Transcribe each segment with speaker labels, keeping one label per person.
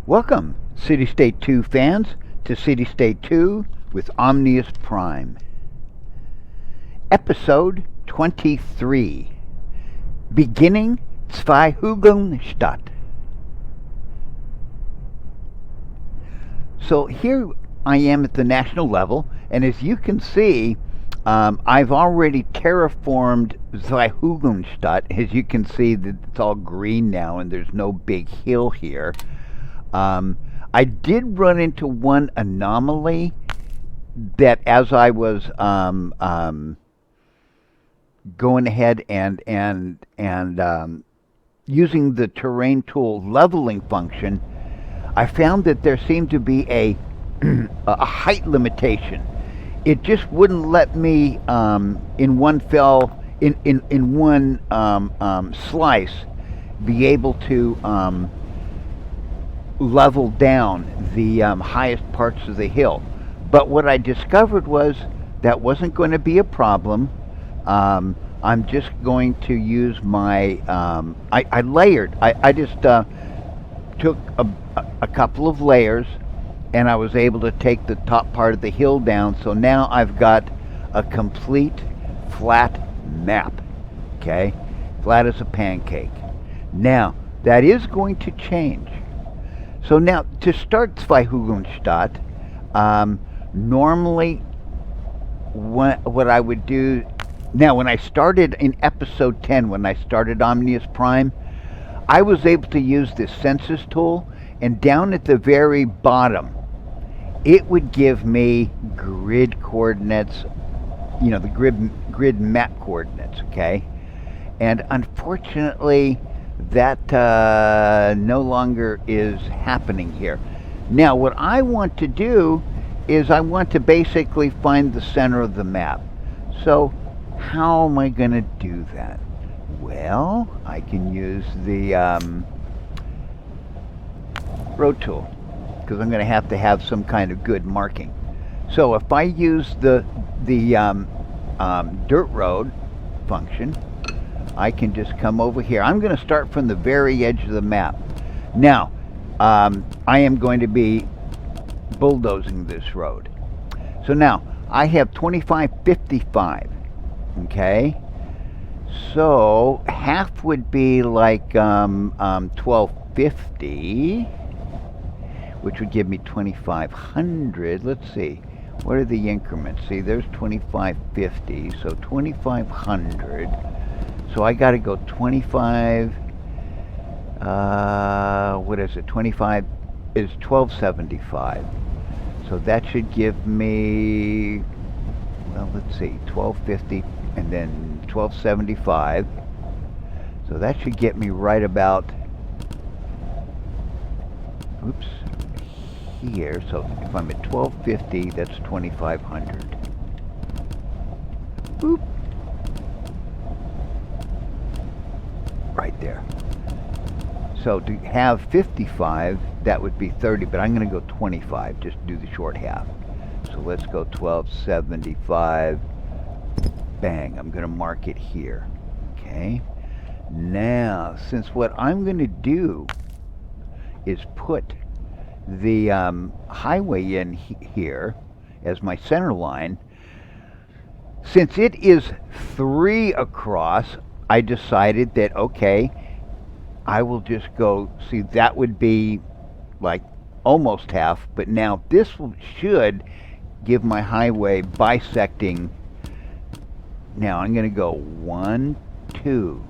Speaker 1: Welcome, CityState 2 fans, to CityState 2 with Omnius Prime. Episode 23. Beginning Zweihugelnstadt. So here I am at the national level, and as you can see, I've already terraformed Zweihugelnstadt. As you can see, that it's all green now, and there's no big hill here. I did run into one anomaly that as I was going ahead and using the terrain tool leveling function, I found that there seemed to be a height limitation. It just wouldn't let me in one slice be able to level down the highest parts of the hill. But what I discovered was that wasn't going to be a problem. I'm just going to use my I layered. I just took a couple of layers, and I was able to take the top part of the hill down. So now I've got a complete flat map. Okay, flat as a pancake. Now that is going to change. So now, to start Zweihugelnstadt, normally what I would do, now when I started in episode 10, when I started Omnius Prime, I was able to use this census tool, and down at the very bottom, it would give me grid coordinates, you know, the grid map coordinates, okay? And unfortunately, that no longer is happening here. Now what I want to do is I want to basically find the center of the map. So how am I going to do that? Well, I can use the road tool, because I'm going to have some kind of good marking. So if I use the dirt road function, I can just come over here. I'm going to start from the very edge of the map. Now, I am going to be bulldozing this road. So now, I have 2555, okay? So, half would be like 1250, which would give me 2500. Let's see, what are the increments? See, there's 2550, so 2500. So I got to go 25, what is it, 25 is 1275. So that should give me, well, let's see, 1250 and then 1275. So that should get me right about, oops, here. So if I'm at 1250, that's 2500. Boop. Right there. So to have 55, that would be 30, but I'm going to go 25, just do the short half. So let's go 1275. Bang, I'm going to mark it here. Okay. Now, since what I'm going to do is put the highway in here as my center line, since it is 3 across, I decided that, okay, I will just go, see, that would be like almost half, but now this should give my highway bisecting. Now I'm going to go 1, 2.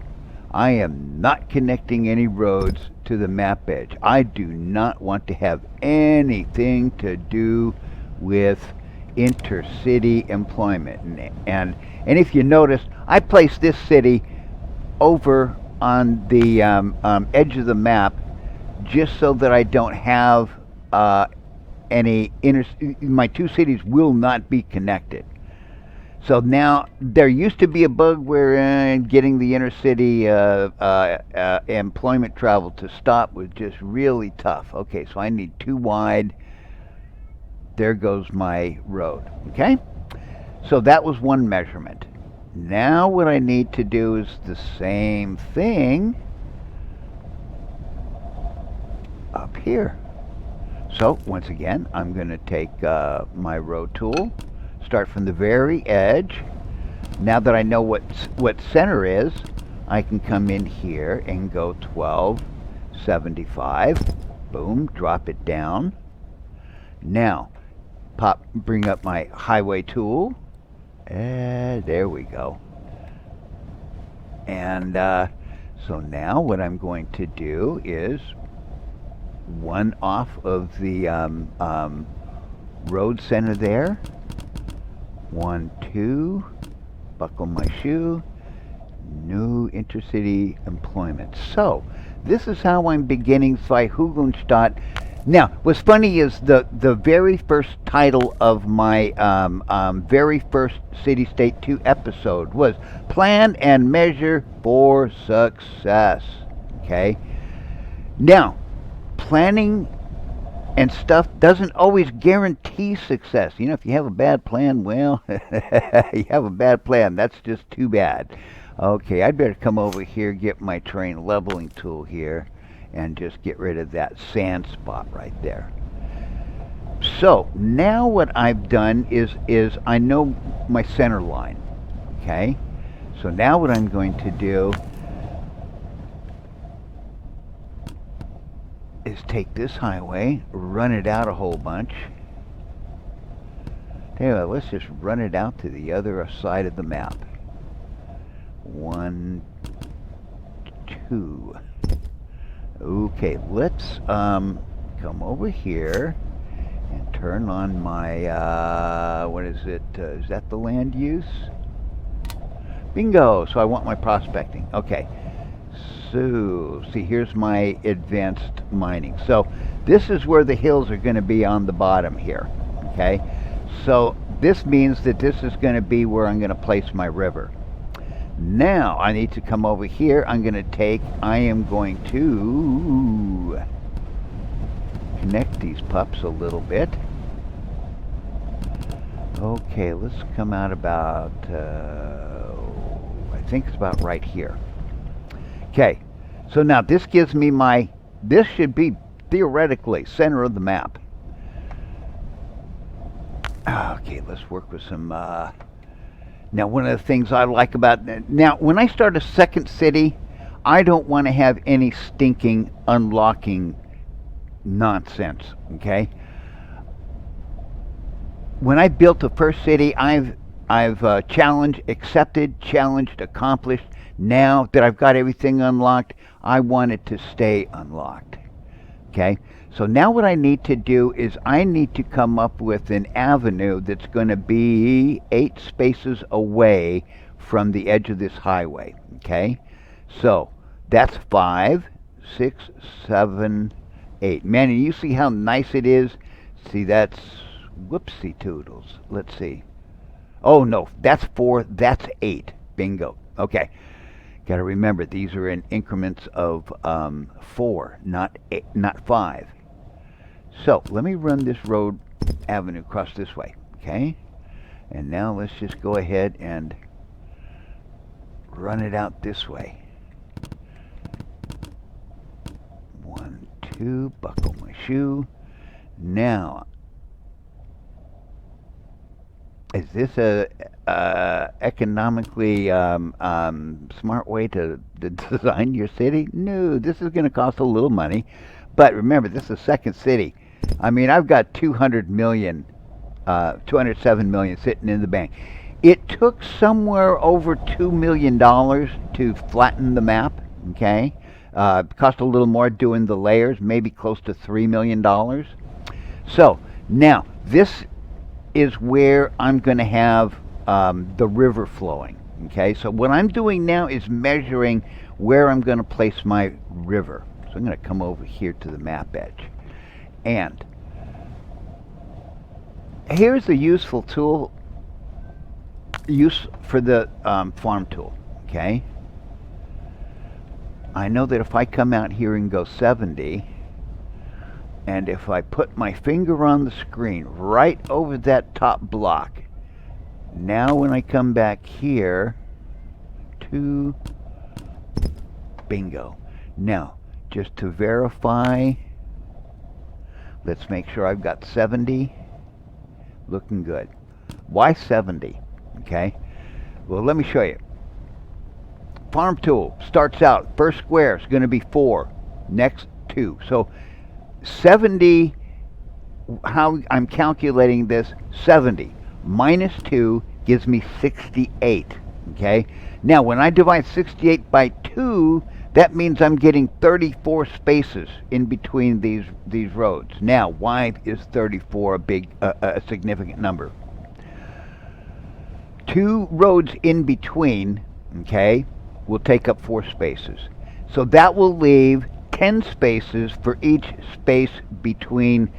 Speaker 1: I am not connecting any roads to the map edge. I do not want to have anything to do with intercity employment. And if you notice, I placed this city over on the edge of the map just so that I don't have any my two cities will not be connected. So now there used to be a bug where getting the intercity employment travel to stop was just really tough. Okay, so I need 2 wide. There goes my road. Okay, so that was one measurement. Now what I need to do is the same thing up here. So once again, I'm going to take my road tool, start from the very edge. Now that I know what center is, I can come in here and go 1275. Boom, drop it down. Now, bring up my highway tool. And there we go. And so now what I'm going to do is one off of the road center there. 1, 2, buckle my shoe, new intercity employment. So this is how I'm beginning Zweihugelnstadt. Now, what's funny is the very first title of my very first CityState 2 episode was Plan and Measure for Success. Okay? Now, planning and stuff doesn't always guarantee success. You know, if you have a bad plan, well, you have a bad plan. That's just too bad. Okay, I'd better come over here, get my terrain leveling tool here, and just get rid of that sand spot right there. So now what I've done is I know my center line. Okay, so now what I'm going to do is take this highway, run it out a whole bunch. Anyway, let's just run it out to the other side of the map. 1, 2. Okay, let's come over here and turn on my, what is it? Is that the land use? Bingo! So I want my prospecting. Okay. So, see, here's my advanced mining. So, this is where the hills are going to be on the bottom here. Okay? So, this means that this is going to be where I'm going to place my river. Now, I need to come over here. I am going to connect these pups a little bit. Okay, let's come out about, I think it's about right here. Okay, so now this gives me this should be theoretically center of the map. Okay, let's work with some, now one of the things I like about, now when I start a second city, I don't want to have any stinking unlocking nonsense, okay? When I built the first city, I've accepted, challenged, accomplished. Now that I've got everything unlocked, I want it to stay unlocked. Okay? So now what I need to do is I need to come up with an avenue that's going to be 8 spaces away from the edge of this highway. Okay? So that's 5, 6, 7, 8. Man, and you see how nice it is? See, that's whoopsie toodles. Let's see. Oh no, that's 4, that's 8. Bingo. Okay. Got to remember, these are in increments of 4, not 5. So let me run this road avenue across this way, okay? And now let's just go ahead and run it out this way. 1, 2, buckle my shoe. Now, is this a economically smart way to design your city? No, this is going to cost a little money. But remember, this is a second city. I mean, I've got 207 million sitting in the bank. It took somewhere over $2 million to flatten the map, okay? Cost a little more doing the layers, maybe close to $3 million. So, now, this is where I'm going to have the river flowing. Okay, so what I'm doing now is measuring where I'm going to place my river. So I'm going to come over here to the map edge. And here's a useful tool for the farm tool. Okay, I know that if I come out here and go 70, and if I put my finger on the screen right over that top block, now when I come back here to bingo. Now, just to verify, Let's make sure I've got 70. Looking good. Why 70? Okay. Well, let me show you. Farm tool starts out, first square is going to be 4, next 2. So 70, how I'm calculating this, 70 minus 2 gives me 68. Okay. Now, when I divide 68 by 2, that means I'm getting 34 spaces in between these roads. Now, why is 34 a significant number? 2 roads in between, okay, will take up 4 spaces. So that will leave 10 spaces for each space between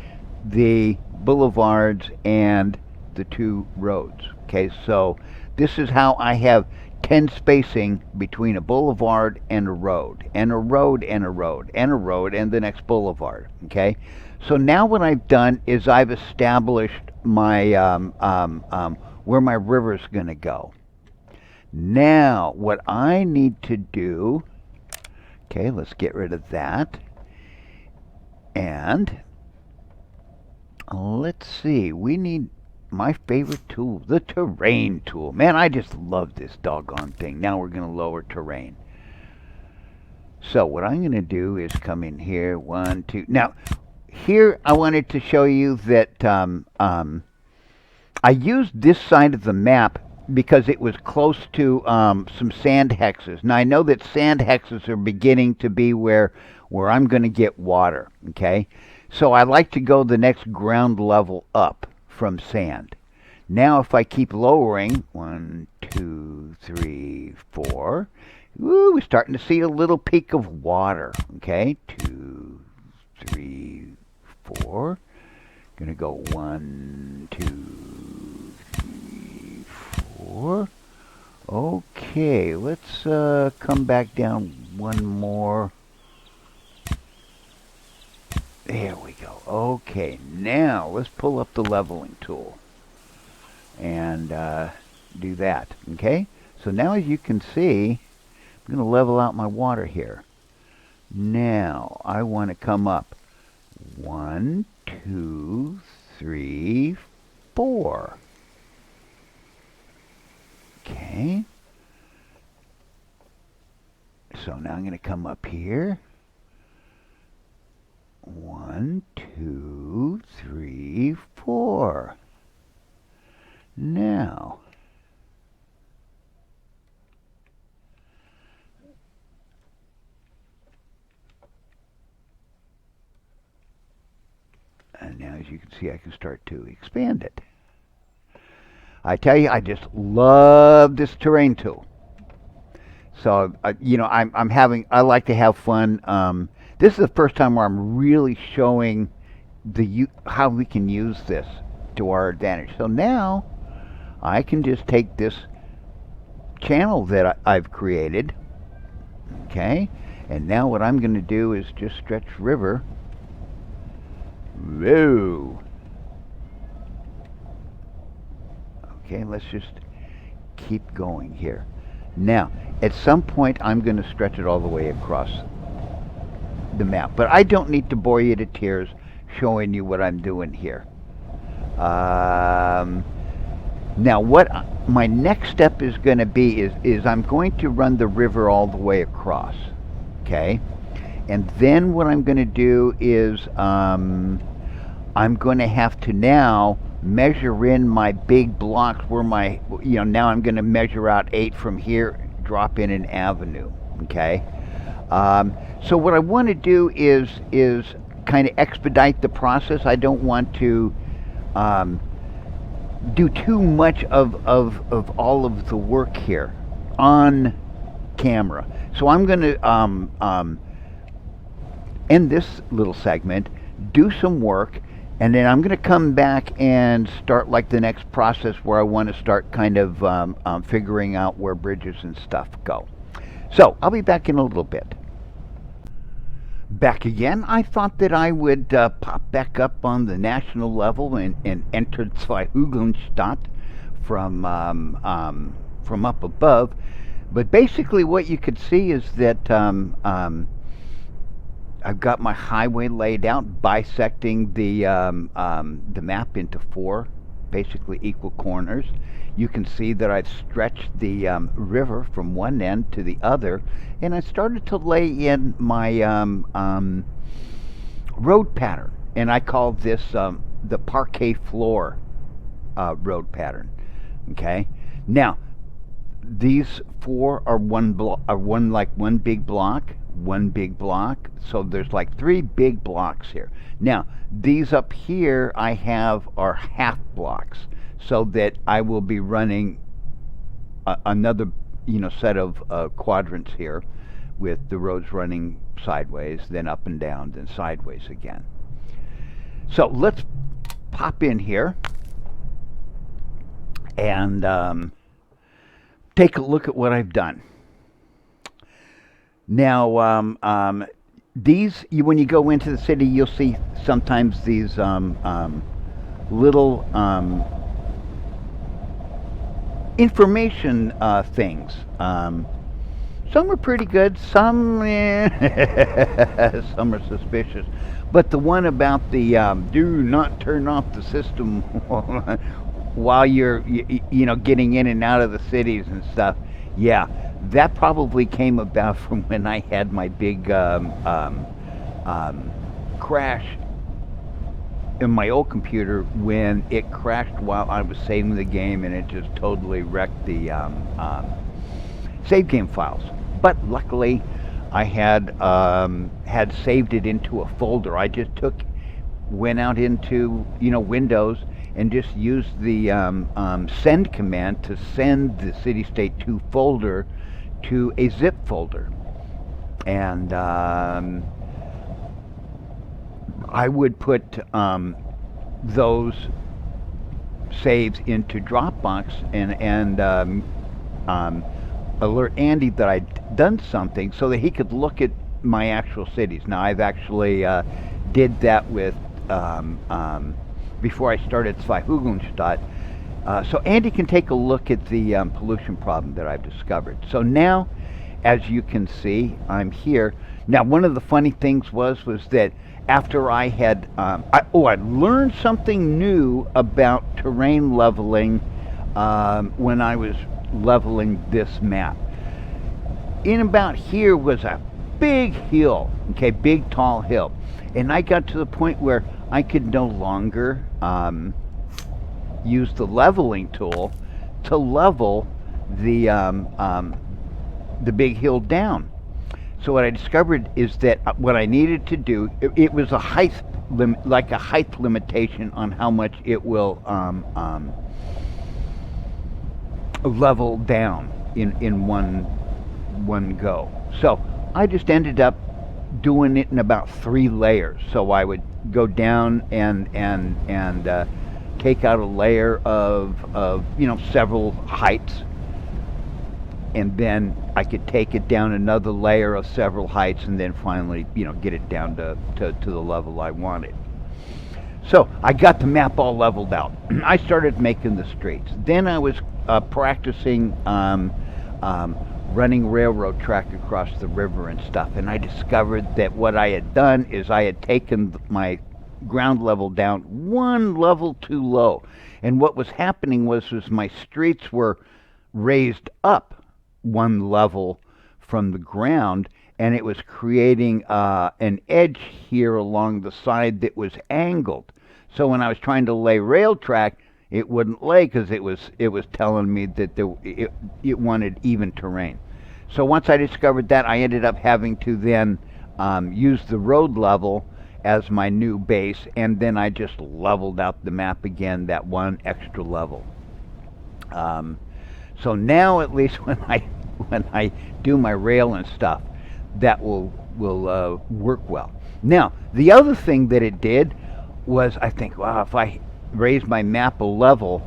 Speaker 1: the boulevards and the 2 roads. Okay, so this is how I have 10 spacing between a boulevard and a road, and a road and a road, and a road and the next boulevard. Okay, so now what I've done is I've established my where my river's going to go. Now, what I need to do, okay, let's get rid of that. And let's see, we need my favorite tool, the terrain tool. Man, I just love this doggone thing. Now we're going to lower terrain. So what I'm going to do is come in here, 1, 2. Now, here I wanted to show you that I used this side of the map because it was close to some sand hexes. Now I know that sand hexes are beginning to be where I'm going to get water. Okay, so I like to go the next ground level up from sand. Now if I keep lowering, 1, 2, 3, 4, ooh, we're starting to see a little peak of water. Okay, 2, 3, 4. Gonna go 1, 2, 3, 4. Okay, let's come back down one more. There we go. Okay, now let's pull up the leveling tool and do that. Okay, so now as you can see, I'm going to level out my water here. Now I want to come up 1, 2, 3, 4. Okay. So now I'm going to come up here. 1, 2, 3, 4. Now, and now as you can see, I can start to expand it. I tell you, I just love this terrain tool. So, you know, I like to have fun. This is the first time where I'm really showing how we can use this to our advantage. So now I can just take this channel that I've created, okay, and now what I'm going to do is just stretch river. Whoa. Okay, let's just keep going here. Now, at some point, I'm going to stretch it all the way across the map, but I don't need to bore you to tears showing you what I'm doing here. Now, what my next step is going to be is I'm going to run the river all the way across, okay? And then what I'm going to do is I'm going to have to now measure in my big blocks where my, you know, now I'm going to measure out 8 from here, drop in an avenue, okay? So what I want to do is kind of expedite the process. I don't want to do too much of all of the work here on camera. So I'm going to end this little segment, do some work, and then I'm going to come back and start like the next process where I want to start kind of figuring out where bridges and stuff go. So I'll be back in a little bit. Back again. I thought that I would pop back up on the national level and enter Zweihugelnstadt from up above. But basically what you could see is that I've got my highway laid out, bisecting the map into four, basically equal corners. You can see that I've stretched the river from one end to the other, and I started to lay in my road pattern, and I call this the Parquet Floor Road pattern. Okay, now these four are one big block, one big block. So there's like three big blocks here. Now these up here I have are half blocks, so that I will be running another set of quadrants here, with the roads running sideways, then up and down, then sideways again. So let's pop in here and take a look at what I've done. Now, when you go into the city, you'll see sometimes these little information things. Some are pretty good, some some are suspicious. But the one about the do not turn off the system while you're getting in and out of the cities and stuff. Yeah, that probably came about from when I had my big crash in my old computer, when it crashed while I was saving the game, and it just totally wrecked the save game files. But luckily, I had saved it into a folder. I just went out into Windows, and just used the send command to send the CityState 2 folder to a zip folder. And I would put those saves into Dropbox, and alert Andy that I'd done something, so that he could look at my actual cities. Now I've actually did that with before I started Zweihugelnstadt, so Andy can take a look at the pollution problem that I've discovered. So now, as you can see, I'm here. Now, one of the funny things was that after I had, I learned something new about terrain leveling when I was leveling this map. In about here was a big hill, okay, big tall hill, and I got to the point where I could no longer use the leveling tool to level the big hill down. So what I discovered is that what I needed to do, it was a height limitation on how much it will level down in one go. So I just ended up doing it in about 3 layers. So I would go down and take out a layer of several heights, and then I could take it down another layer of several heights, and then finally get it down to the level I wanted. So I got the map all leveled out. I started making the streets. Then I was practicing running railroad track across the river and stuff, and I discovered that what I had done is I had taken my ground level down 1 level too low, and what was happening was my streets were raised up 1 level from the ground, and it was creating an edge here along the side that was angled. So when I was trying to lay rail track, it wouldn't lay, because it was telling me that it wanted even terrain. So once I discovered that, I ended up having to then use the road level as my new base, and then I just leveled out the map again, that 1 extra level. So now at least when I do my rail and stuff, that will work well. Now the other thing that it did was, I think, wow, if I raise my map a level,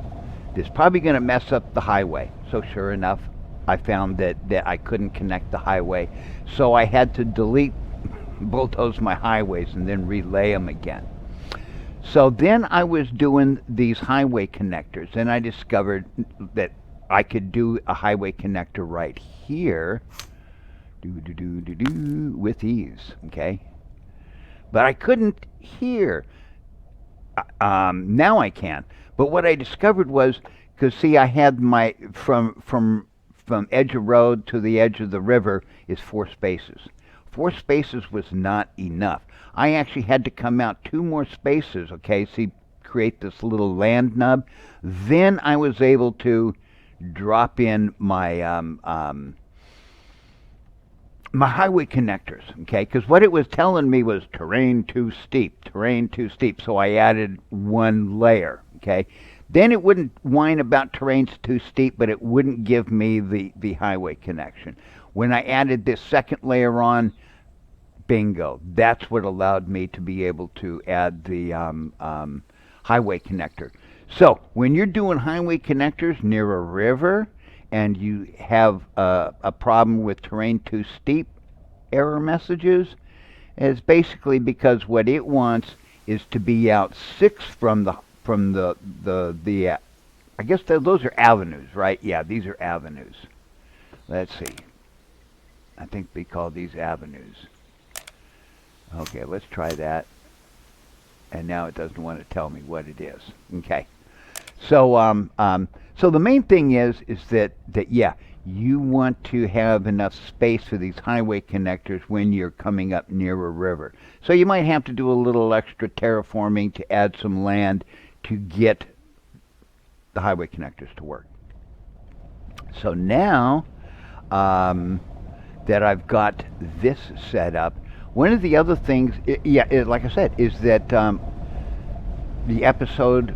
Speaker 1: it's probably going to mess up the highway. So sure enough, I found that I couldn't connect the highway, so I had to delete bulldoze my highways and then relay them again. So then I was doing these highway connectors, and I discovered that I could do a highway connector right here with ease. Okay, but I couldn't here. Now I can. But what I discovered was, because see, I had my from edge of road to the edge of the river is 4 spaces. 4 spaces was not enough. I actually had to come out 2 more spaces. Okay, see, create this little land nub. Then I was able to drop in my highway connectors, okay? Because what it was telling me was terrain too steep, terrain too steep. So I added 1 layer, okay? Then it wouldn't whine about terrain's too steep, but it wouldn't give me the highway connection. When I added this 2nd layer on, bingo, that's what allowed me to be able to add the highway connector. So when you're doing highway connectors near a river, and you have a problem with terrain too steep error messages, is basically because what it wants is to be out 6 from the I guess those are avenues, right? Yeah, these are avenues. Let's see. I think we call these avenues. Okay, let's try that. And now it doesn't want to tell me what it is. Okay. So so the main thing is that yeah, you want to have enough space for these highway connectors when you're coming up near a river. So you might have to do a little extra terraforming to add some land to get the highway connectors to work. So now that I've got this set up, one of the other things, like I said, is that the episode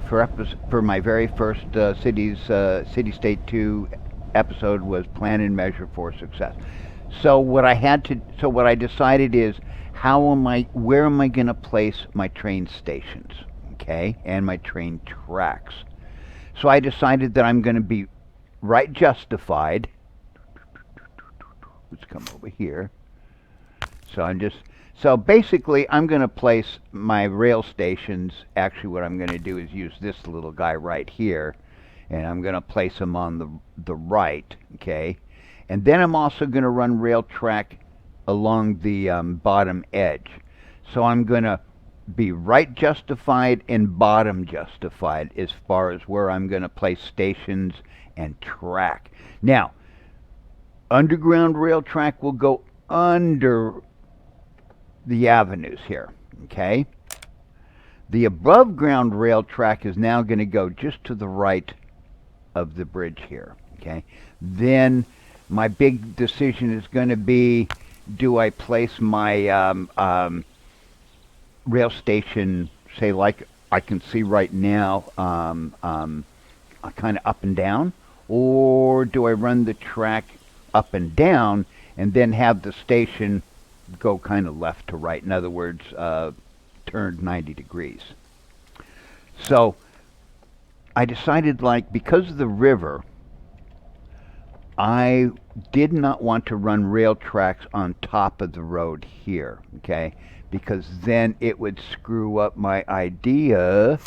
Speaker 1: for my very first CityState 2 episode was Plan and Measure for Success. So what I decided is, where am I going to place my train stations, okay, and my train tracks. So I decided that I'm going to be right justified. Let's come over here. So basically, I'm going to place my rail stations. Actually, what I'm going to do is use this little guy right here, and I'm going to place them on the right, okay? And then I'm also going to run rail track along the bottom edge. So I'm going to be right justified and bottom justified as far as where I'm going to place stations and track. Now, underground rail track will go under the avenues here, okay? The above ground rail track is now going to go just to the right of the bridge here, okay? Then my big decision is going to be, do I place my rail station, say, like I can see right now, kind of up and down, or do I run the track up and down and then have the station go kind of left to right? In other words, turned 90 degrees. So I decided, like, because of the river, I did not want to run rail tracks on top of the road here, okay? Because then it would screw up my idea,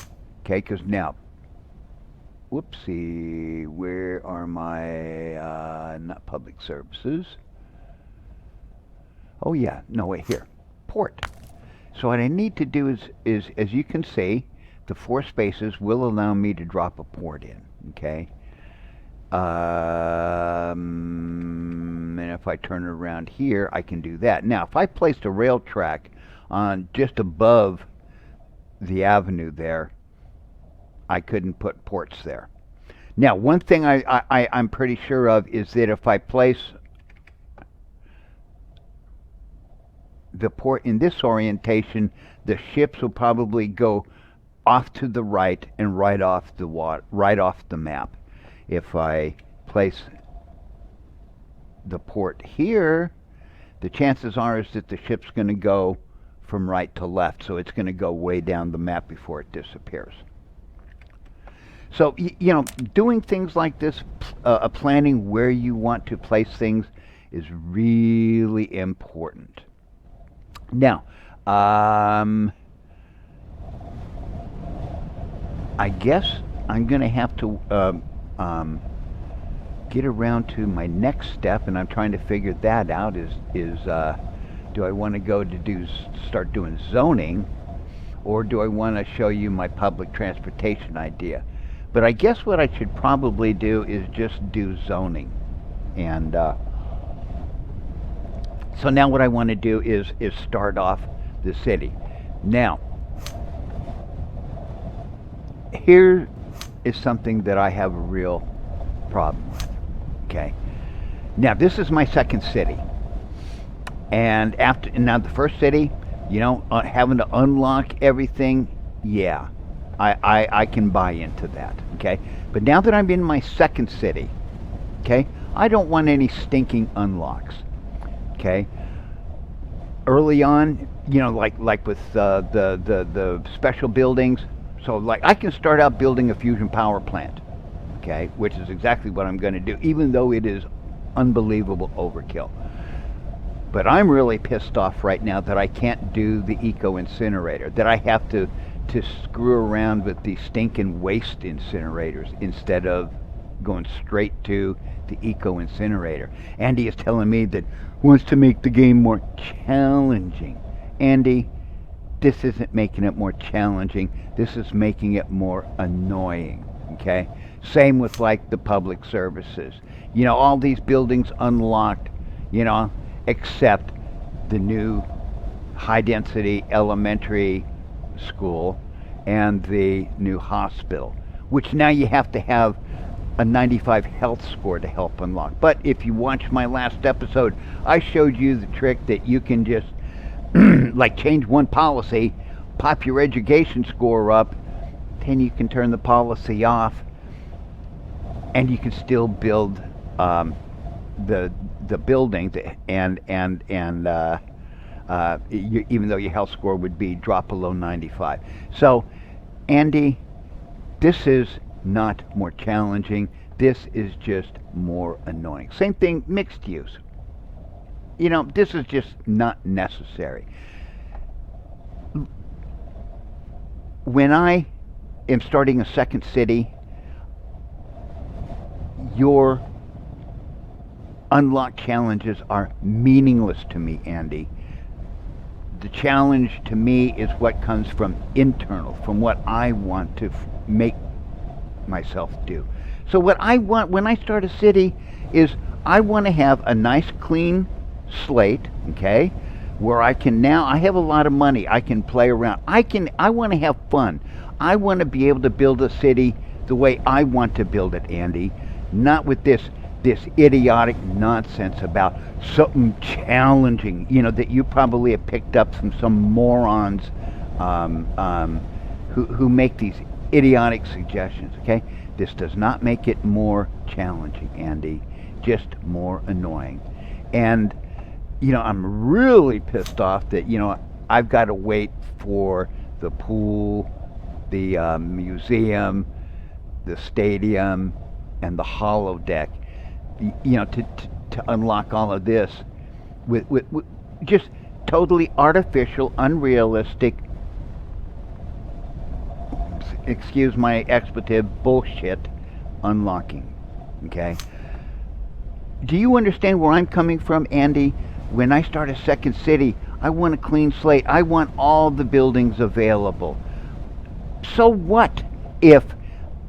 Speaker 1: okay? Because now, whoopsie, where are my, not public services? Oh yeah, no, wait, here, port. So what I need to do is as you can see, the 4 spaces will allow me to drop a port in, okay? And if I turn it around here, I can do that. Now, if I placed a rail track on just above the avenue there, I couldn't put ports there. Now, one thing I'm pretty sure of is that if I place the port in this orientation, the ships will probably go off to the right and right off the map. If I place the port here, the chances are is that the ship's going to go from right to left, so it's going to go way down the map before it disappears. So, you know, doing things like this, planning where you want to place things is really important. Now, I guess I'm going to have to get around to my next step, and I'm trying to figure that out, is Do I want to go to start doing zoning, or do I want to show you my public transportation idea? But I guess what I should probably do is just do zoning. And so now what I want to do is start off the city. Now, here is something that I have a real problem with. Okay. Now this is my second city, and now the first city, having to unlock everything. Yeah, I can buy into that. Okay. But now that I'm in my second city, okay, I don't want any stinking unlocks. Okay. Early on, like with the special buildings. So like I can start out building a fusion power plant, okay, which is exactly what I'm going to do, even though it is unbelievable overkill. But I'm really pissed off right now that I can't do the eco incinerator, that I have to screw around with the stinking waste incinerators instead of going straight to the eco incinerator. Andy is telling me that he wants to make the game more challenging. Andy, this isn't making it more challenging. This is making it more annoying. Okay? Same with like the public services. All these buildings unlocked, except the new high density elementary school and the new hospital, which now you have to have a 95 health score to help unlock. But if you watch my last episode, I showed you the trick that you can just like change one policy, pop your education score up, then you can turn the policy off, and you can still build the building, even though your health score would be drop below 95. So, Andy, this is not more challenging. This is just more annoying. Same thing, mixed use. This is just not necessary. When I am starting a second city, your unlock challenges are meaningless to me, Andy. The challenge to me is what comes from internal, from what I want to make myself do. So what I want when I start a city is I want to have a nice clean slate, okay, where I have a lot of money, I can play around, I want to have fun. I want to be able to build a city the way I want to build it, Andy, not with this idiotic nonsense about something challenging, that you probably have picked up from some morons who make these idiotic suggestions, okay? This does not make it more challenging, Andy, just more annoying. And I'm really pissed off that I've got to wait for the pool, the museum, the stadium, and the holodeck, to unlock all of this with just totally artificial, unrealistic, excuse my expletive, bullshit unlocking. Okay? Do you understand where I'm coming from, Andy? When I start a second city, I want a clean slate. I want all the buildings available. So what if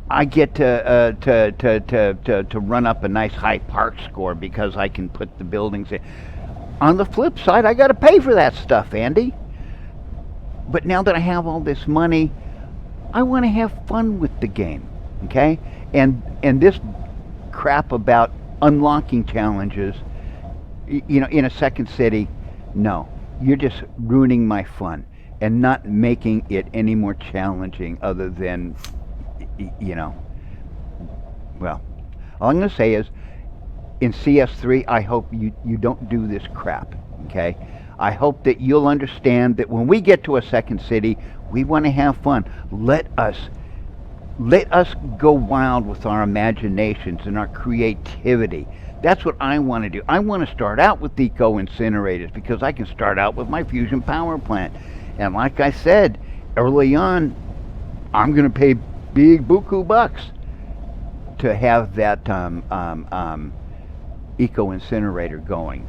Speaker 1: I get to run up a nice high park score because I can put the buildings in? On the flip side, I got to pay for that stuff, Andy. But now that I have all this money, I want to have fun with the game, okay? And this crap about unlocking challenges, in a second city, no. You're just ruining my fun and not making it any more challenging other than, well, all I'm going to say is, in CS3, I hope you don't do this crap, okay? I hope that you'll understand that when we get to a second city, we want to have fun. Let us go wild with our imaginations and our creativity. That's what I want to do. I want to start out with eco incinerators because I can start out with my fusion power plant. And like I said early on, I'm going to pay big buku bucks to have that eco incinerator going.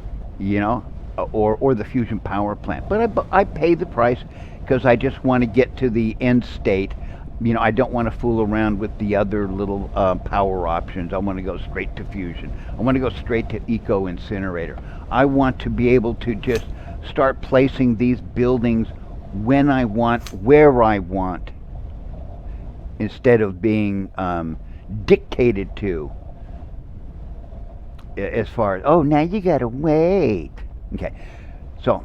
Speaker 1: or the fusion power plant. But I pay the price because I just want to get to the end state. You know, I don't want to fool around with the other little power options. I want to go straight to fusion. I want to go straight to eco incinerator. I want to be able to just start placing these buildings when I want, where I want, instead of being dictated to as far as, oh, now you gotta wait. Okay, so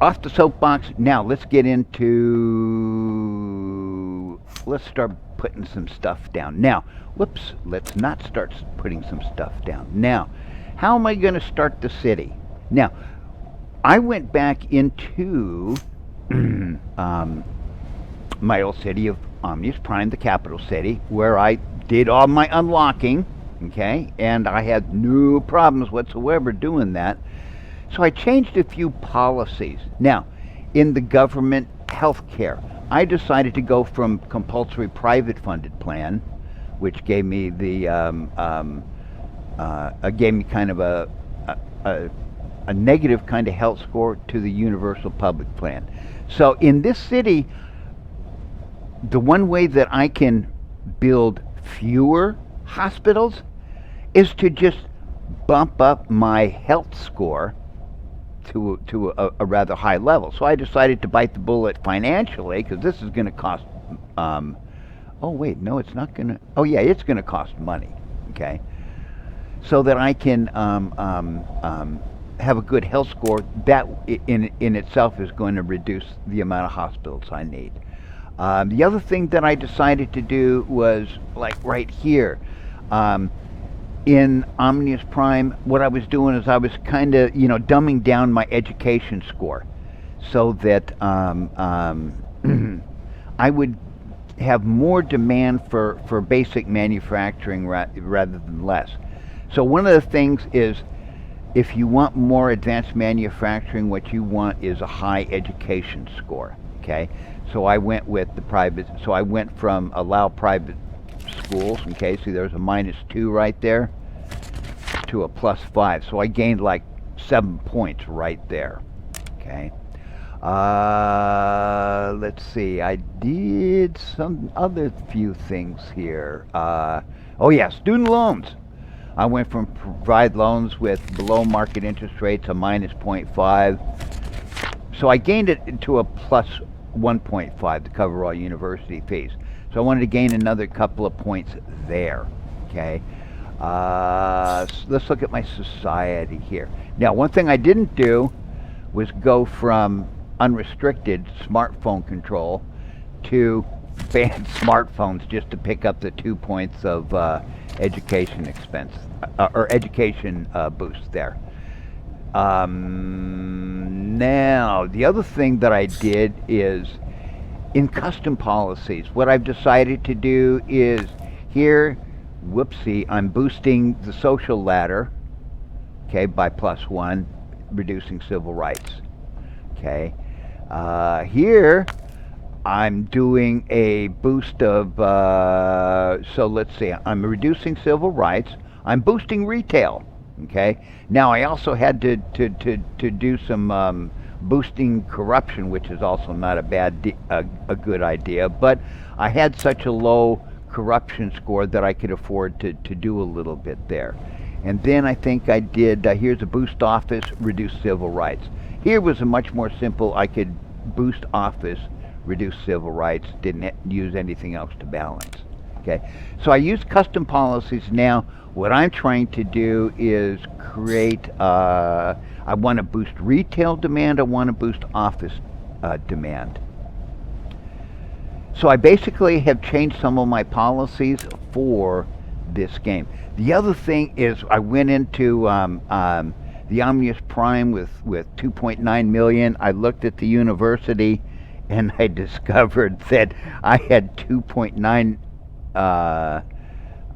Speaker 1: off the soapbox. Now let's get into, let's start putting some stuff down. Now, whoops, let's not start putting some stuff down. Now, how am I gonna start the city? Now, I went back into my old city of Omnius Prime, the capital city, where I did all my unlocking, okay, and I had no problems whatsoever doing that. So I changed a few policies. Now, in the government healthcare, I decided to go from compulsory private funded plan, which gave me the gave me kind of a negative kind of health score, to the universal public plan. So in this city, the one way that I can build fewer hospitals is to just bump up my health score to a rather high level. So I decided to bite the bullet financially, because this is going to cost, oh wait, no, it's not going to, oh yeah, it's going to cost money, okay? So that I can have a good health score. That in itself is going to reduce the amount of hospitals I need. The other thing that I decided to do was, like right here, in Omnius Prime, what I was doing is I was kind of, you know, dumbing down my education score, so that I would have more demand for basic manufacturing rather than less. So one of the things is, if you want more advanced manufacturing, what you want is a high education score, okay? So I went with the private, so I went from allow private schools, okay, see there's a -2 right there, to a +5. So I gained like 7 points right there, okay? Let's see, I did some other few things here. Oh yeah, student loans. I went from provide loans with below market interest rates, a -0.5. So I gained it to a +1.5 to cover all university fees. So I wanted to gain another couple of points there, okay? So let's look at my society here. Now, one thing I didn't do was go from unrestricted smartphone control to banned smartphones just to pick up the 2 points of education expense, or education boost there. Now, the other thing that I did is, in custom policies, what I've decided to do is here, whoopsie, I'm boosting the social ladder, okay, by +1, reducing civil rights, okay. Here, I'm doing a boost of, so let's see, I'm reducing civil rights, I'm boosting retail, okay. Now I also had to do some boosting corruption, which is also not a good idea, but I had such a low corruption score that I could afford to do a little bit there. And then I think I did, here's a boost office, reduce civil rights. Here was a much more simple, I could boost office, reduce civil rights, didn't use anything else to balance. Okay, so I use custom policies now. What I'm trying to do is create, I want to boost retail demand, I want to boost office demand. So I basically have changed some of my policies for this game. The other thing is, I went into the Omnius Prime with 2.9 million. I looked at the university and I discovered that I had 2.9,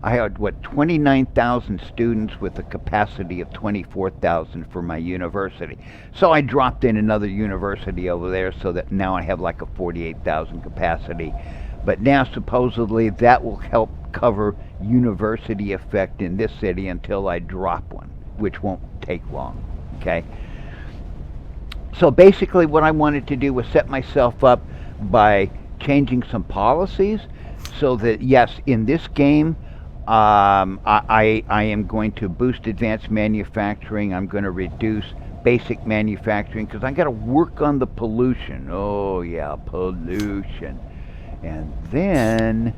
Speaker 1: I had, what, 29,000 students with a capacity of 24,000 for my university. So I dropped in another university over there, so that now I have like a 48,000 capacity. But now supposedly that will help cover university effect in this city until I drop one, which won't take long, okay? So basically what I wanted to do was set myself up by changing some policies so that, yes, in this game, I am going to boost advanced manufacturing. I'm going to reduce basic manufacturing because I got to work on the pollution. Oh, yeah, pollution. And then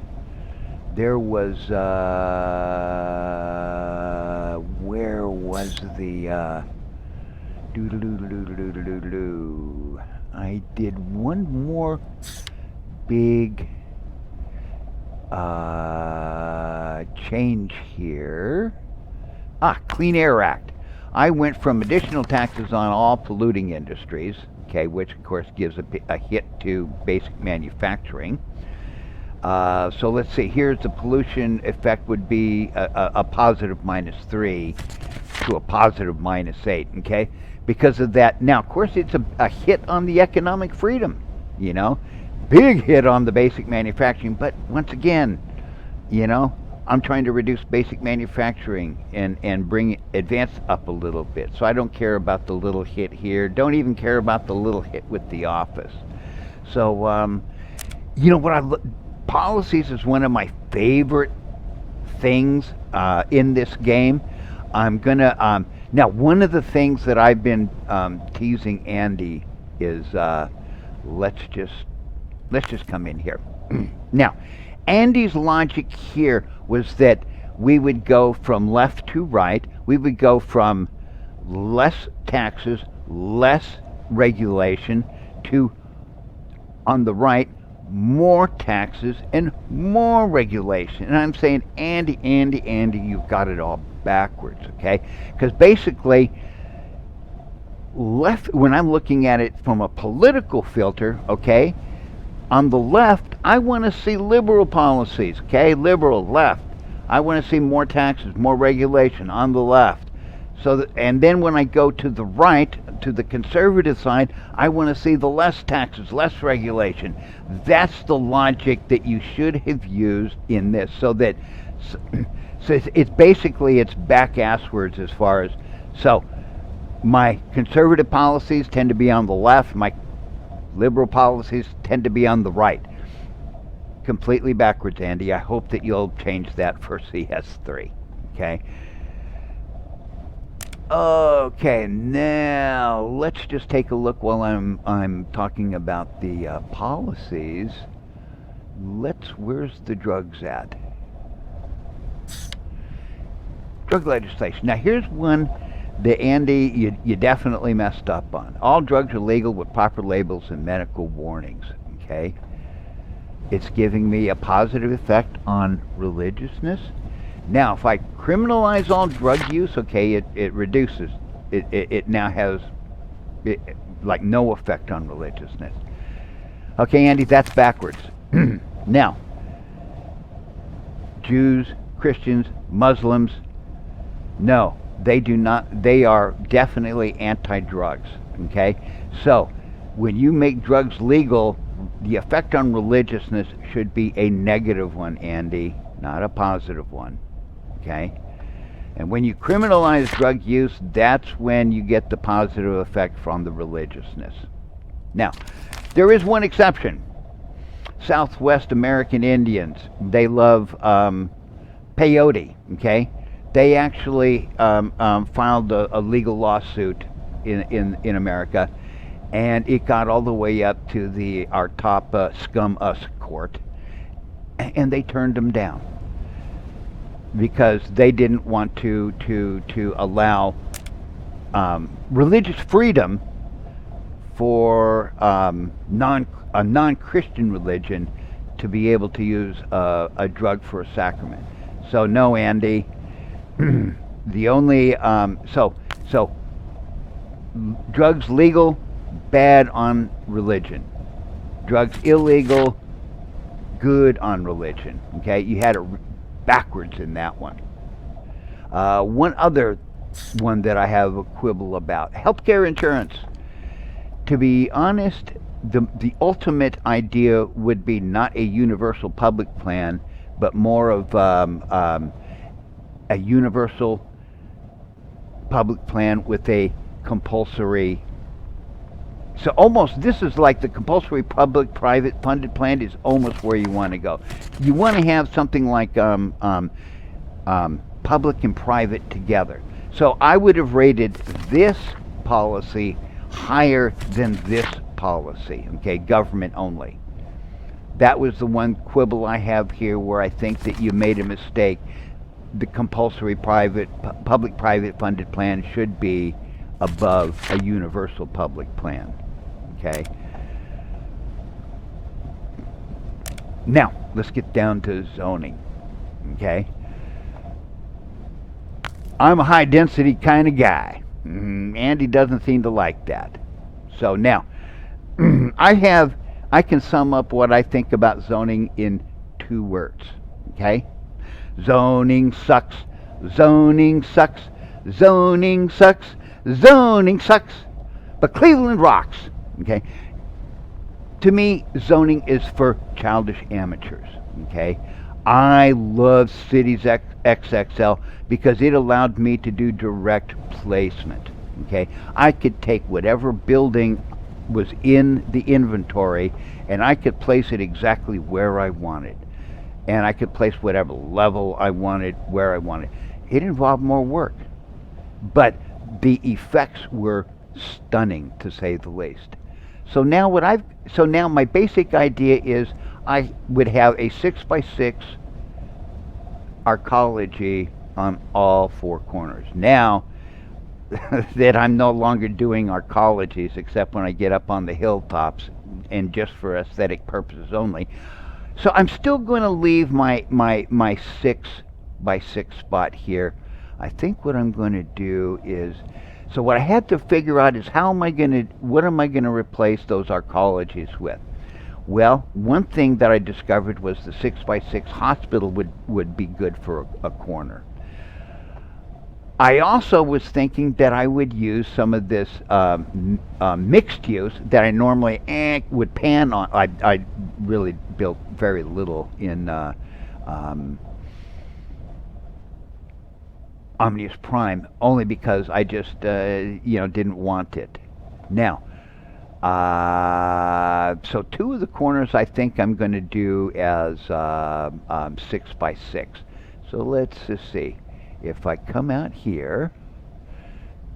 Speaker 1: there was, where was the, doo-doo-doo-doo-doo-doo-doo-doo. I did one more big change here. Clean Air Act. I went from additional taxes on all polluting industries, okay, which of course gives a hit to basic manufacturing. So let's see, here's the pollution effect would be a positive -3 to a positive -8, okay? Because of that. Now, of course, it's a hit on the economic freedom, you know? Big hit on the basic manufacturing, but once again, you know, I'm trying to reduce basic manufacturing and bring advance up a little bit. So I don't care about the little hit here. Don't even care about the little hit with the office. So, you know what policies is one of my favorite things in this game. I'm gonna now one of the things that I've been teasing Andy is let's just come in here. Now, Andy's logic here was that we would go from left to right. We would go from less taxes, less regulation to, on the right, more taxes and more regulation. And I'm saying, Andy, you've got it all backwards, okay? Because basically, left, when I'm looking at it from a political filter, okay, on the left, I want to see liberal policies, okay? Liberal, left. I want to see more taxes, more regulation on the left. So that, and then when I go to the right, to the conservative side, I want to see the less taxes, less regulation. That's the logic that you should have used in this. So that, so it's basically, it's back-asswards as far as, so my conservative policies tend to be on the left, my liberal policies tend to be on the right. Completely backwards, Andy. I hope that you'll change that for CS3. Okay? Okay, now let's just take a look while I'm talking about the policies. Where's the drugs at? Drug legislation. Now here's one that, Andy, you definitely messed up on. All drugs are legal with proper labels and medical warnings. Okay? It's giving me a positive effect on religiousness. Now, if I criminalize all drug use, okay, it reduces. It now has like no effect on religiousness. Okay, Andy, that's backwards. Now, Jews, Christians, Muslims, no, they do not. They are definitely anti-drugs. Okay, so when you make drugs legal, the effect on religiousness should be a negative one, Andy, not a positive one. Okay? And when you criminalize drug use, that's when you get the positive effect from the religiousness. Now, there is one exception. Southwest American Indians, they love peyote, okay? They actually filed a legal lawsuit in America, and it got all the way up to our top scum us court, and they turned them down because they didn't want to allow religious freedom for a non-Christian religion to be able to use a drug for a sacrament. So no, Andy. The only so drugs legal, bad on religion. Drugs illegal, good on religion. Okay, you had it backwards in that one. One other one that I have a quibble about: healthcare insurance. To be honest, the ultimate idea would be not a universal public plan, but more of a universal public plan with a compulsory So almost, this is like the compulsory public-private funded plan is almost where you want to go. You want to have something like public and private together. So I would have rated this policy higher than this policy, okay, government only. That was the one quibble I have here where I think that you made a mistake. The compulsory public-private funded plan should be above a universal public plan, okay? Now, let's get down to zoning, okay? I'm a high density kind of guy. Andy doesn't seem to like that. So now, I can sum up what I think about zoning in 2 words, okay? Zoning sucks, zoning sucks, zoning sucks, zoning sucks, but Cleveland rocks, okay? To me, zoning is for childish amateurs, okay? I love Cities XXL because it allowed me to do direct placement, okay? I could take whatever building was in the inventory and I could place it exactly where I wanted. And I could place whatever level I wanted, where I wanted. It involved more work, but the effects were stunning, to say the least. So now my basic idea is I would have a 6x6 arcology on all 4 corners. Now that I'm no longer doing arcologies except when I get up on the hilltops and just for aesthetic purposes only. So I'm still going to leave my 6x6 spot here. I think what I'm going to do is, so what I had to figure out is what am I going to replace those arcologies with? Well, one thing that I discovered was the 6x6 hospital would be good for a corner. I also was thinking that I would use some of this mixed use that I normally would pan on. I really built very little in Omnius Prime, only because I just didn't want it. Now, so 2 of the corners I think I'm going to do as 6x6. So let's just see. If I come out here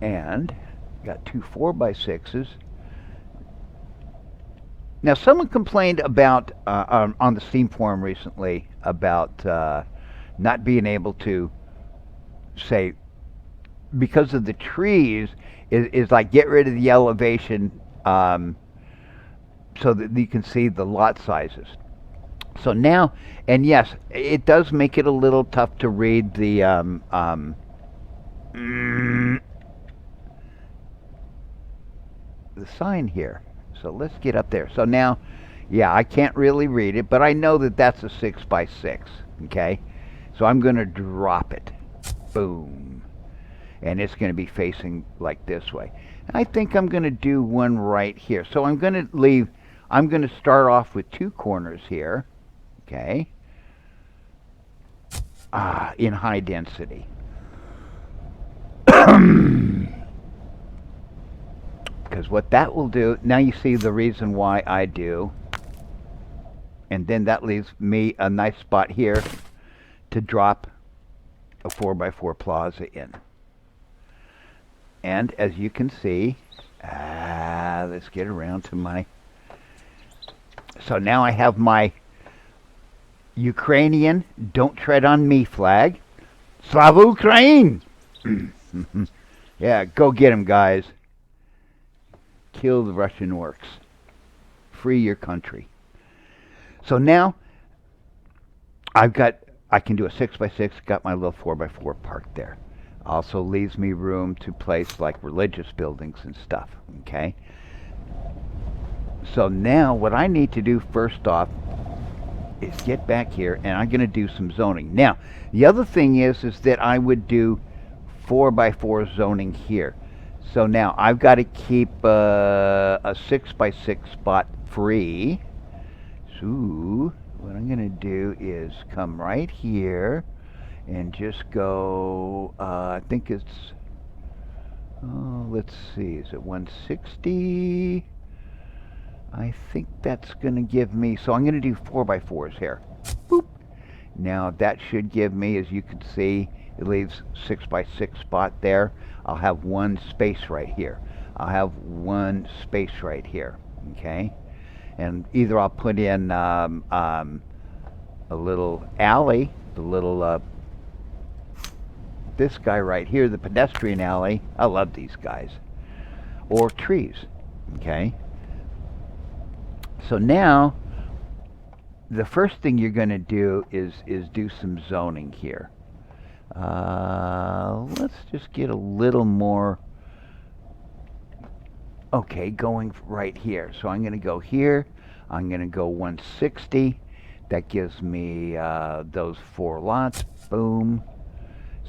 Speaker 1: and got 2 4x6s. Now, someone complained about on the Steam forum recently about not being able to say, because of the trees, is like get rid of the elevation so that you can see the lot sizes. So now, and yes, it does make it a little tough to read the sign here. So let's get up there. So now, yeah, I can't really read it, but I know that that's a 6x6, okay? So I'm going to drop it. Boom. And it's going to be facing like this way. I think I'm going to do one right here. So I'm going to start off with 2 corners here. Okay, in high density. Because what that will do, now you see the reason why I do, and then that leaves me a nice spot here to drop a 4x4 plaza in. And as you can see, let's get around to my, so now I have my Ukrainian, don't tread on me flag. Slava Ukraine! Yeah, go get him, guys. Kill the Russian orcs. Free your country. So now, I can do a 6x6, got my little 4x4 parked there. Also leaves me room to place like religious buildings and stuff, okay? So now, what I need to do first off is get back here, and I'm going to do some zoning. Now, the other thing is that I would do 4x4 zoning here. So now I've got to keep a 6x6 spot free. So what I'm going to do is come right here and just go, I think it's, let's see, is it 160? I think that's going to give me, so I'm going to do 4x4s here. Boop. Now that should give me, as you can see, it leaves 6x6 spot there. I'll have one space right here. I'll have one space right here, okay? And either I'll put in a little alley, the little, this guy right here, the pedestrian alley. I love these guys. Or trees, okay? So now, the first thing you're going to do is do some zoning here. Let's just get a little more, okay, going right here. So I'm going to go here. I'm going to go 160. That gives me those 4 lots. Boom.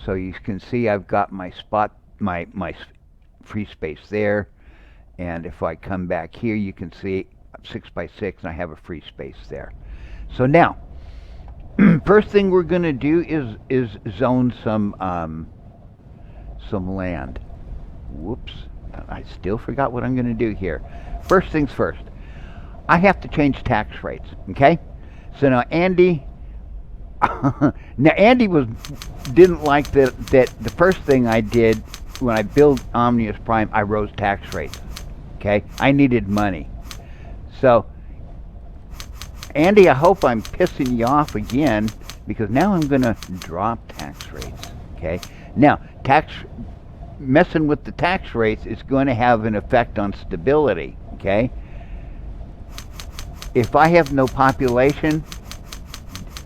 Speaker 1: So you can see I've got my spot, my free space there. And if I come back here, you can see 6x6, and I have a free space there. So now, first thing we're going to do is zone some land. Whoops, I still forgot what I'm going to do here. First things first, I have to change tax rates. Okay, so now Andy, didn't like that the first thing I did when I built Omnius Prime, I rose tax rates. Okay, I needed money. So, Andy, I hope I'm pissing you off again, because now I'm going to drop tax rates. Okay, now messing with the tax rates is going to have an effect on stability. Okay, if I have no population,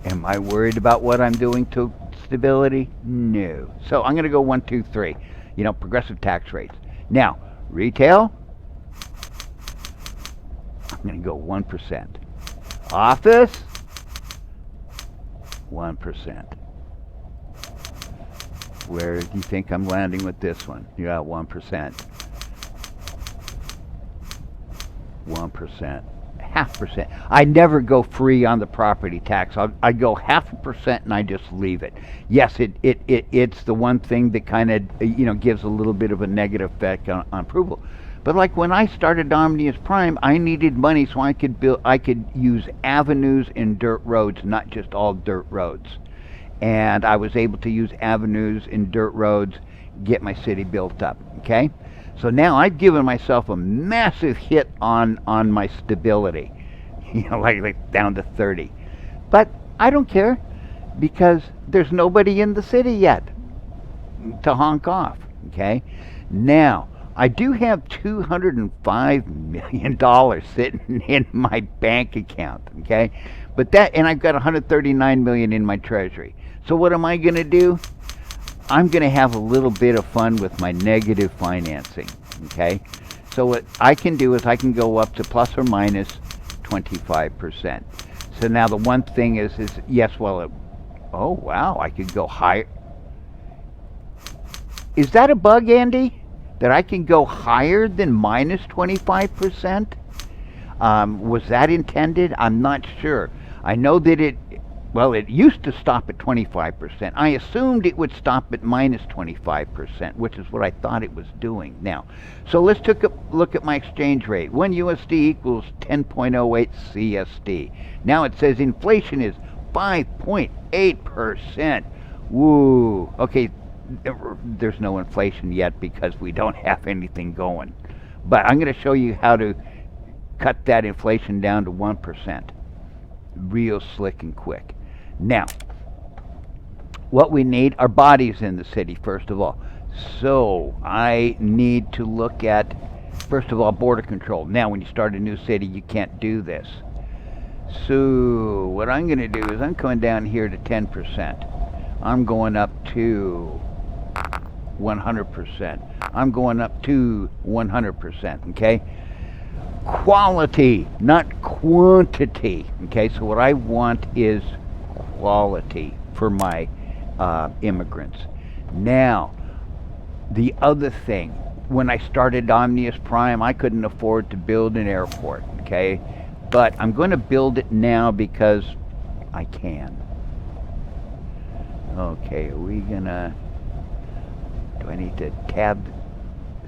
Speaker 1: am I worried about what I'm doing to stability? No. So I'm going to go 1, 2, 3. You know, progressive tax rates. Now, retail, I'm going to go 1%. Office, 1%. Where do you think I'm landing with this one? Yeah, 1%. 1%. 0.5%. I never go free on the property tax. I go 0.5% and I just leave it. Yes, it's the one thing that kind of gives a little bit of a negative effect on approval. But like when I started Omnius Prime, I needed money so I could use avenues and dirt roads, not just all dirt roads. And I was able to use avenues and dirt roads, get my city built up. Okay. So now I've given myself a massive hit on my stability, like down to 30. But I don't care, because there's nobody in the city yet to honk off. Okay, now I do have $205 million sitting in my bank account. Okay, but and I've got $139 million in my treasury. So what am I going to do? I'm going to have a little bit of fun with my negative financing, okay? So what I can do is I can go up to plus or minus 25%. So now the one thing is yes, well, oh, wow, I could go higher. Is that a bug, Andy? That I can go higher than minus 25%? Was that intended? I'm not sure. I know that it used to stop at 25%. I assumed it would stop at minus 25%, which is what I thought it was doing. Now, so let's take a look at my exchange rate. 1 USD equals 10.08 CSD. Now it says inflation is 5.8%. Woo. Okay, there's no inflation yet because we don't have anything going. But I'm going to show you how to cut that inflation down to 1%. Real slick and quick. Now, what we need are bodies in the city, first of all. So I need to look at, first of all, border control. Now, when you start a new city, you can't do this. So what I'm going to do is I'm coming down here to 10%. I'm going up to 100%. I'm going up to 100%, okay? Quality, not quantity. Okay, so what I want is quality for my immigrants. Now, the other thing, when I started Omnius Prime, I couldn't afford to build an airport. Okay, but I'm going to build it now because I can. Okay, are we gonna? Do I need to tab?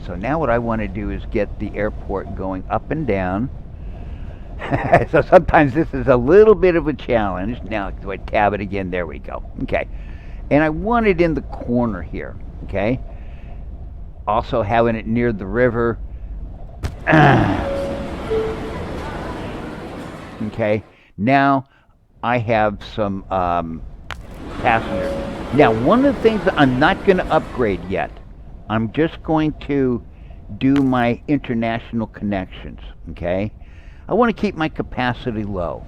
Speaker 1: So now what I want to do is get the airport going up and down. So sometimes this is a little bit of a challenge. Now, do I tab it again? There we go. Okay. And I want it in the corner here. Okay. Also having it near the river. Okay. Now I have some passengers. Now, one of the things that I'm not going to upgrade yet, I'm just going to do my international connections. Okay. I want to keep my capacity low.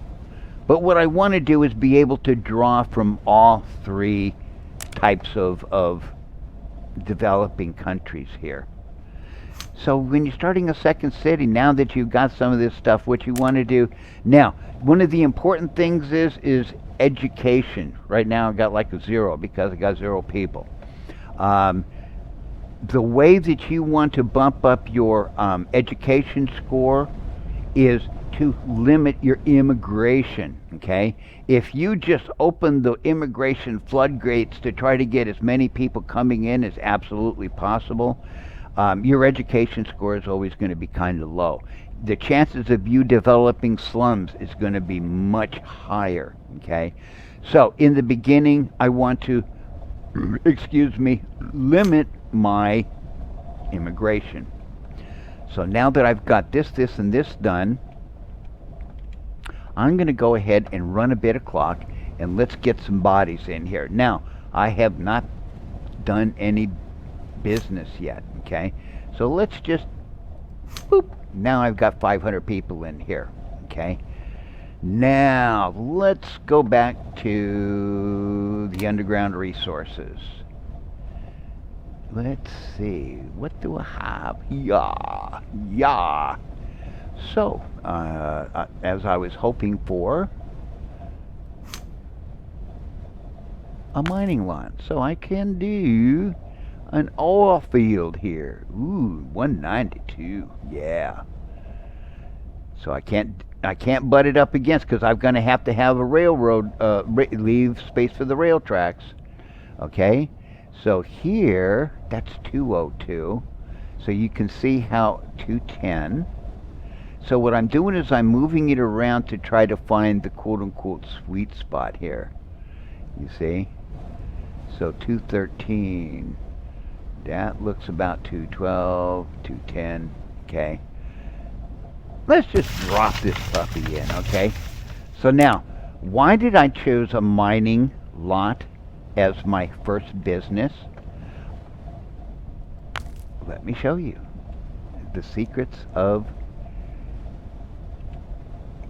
Speaker 1: But what I want to do is be able to draw from all three types of developing countries here. So when you're starting a second city, now that you've got some of this stuff, what you want to do now, one of the important things is education. Right now I got like a 0 because I got 0 people. The way that you want to bump up your education score is to limit your immigration. Okay, if you just open the immigration floodgates to try to get as many people coming in as absolutely possible, your education score is always going to be kind of low. The chances of you developing slums is going to be much higher. Okay, so in the beginning I want to excuse me, limit my immigration. So now that I've got this, and this done, I'm going to go ahead and run a bit of clock, and let's get some bodies in here. Now, I have not done any business yet, okay? So let's just, boop, now I've got 500 people in here, okay? Now, let's go back to the underground resources. Let's see, what do I have? Yeah. So, as I was hoping for, a mining lot. So I can do an oil field here. Ooh, 192, yeah. So I can't butt it up against, because I'm going to have a railroad, leave space for the rail tracks. Okay, so here, that's 202. So you can see how 210. So what I'm doing is I'm moving it around to try to find the quote-unquote sweet spot here. You see? So 213. That looks about 212, 210. Okay. Let's just drop this puppy in, okay? So now, why did I choose a mining lot as my first business? Let me show you the secrets of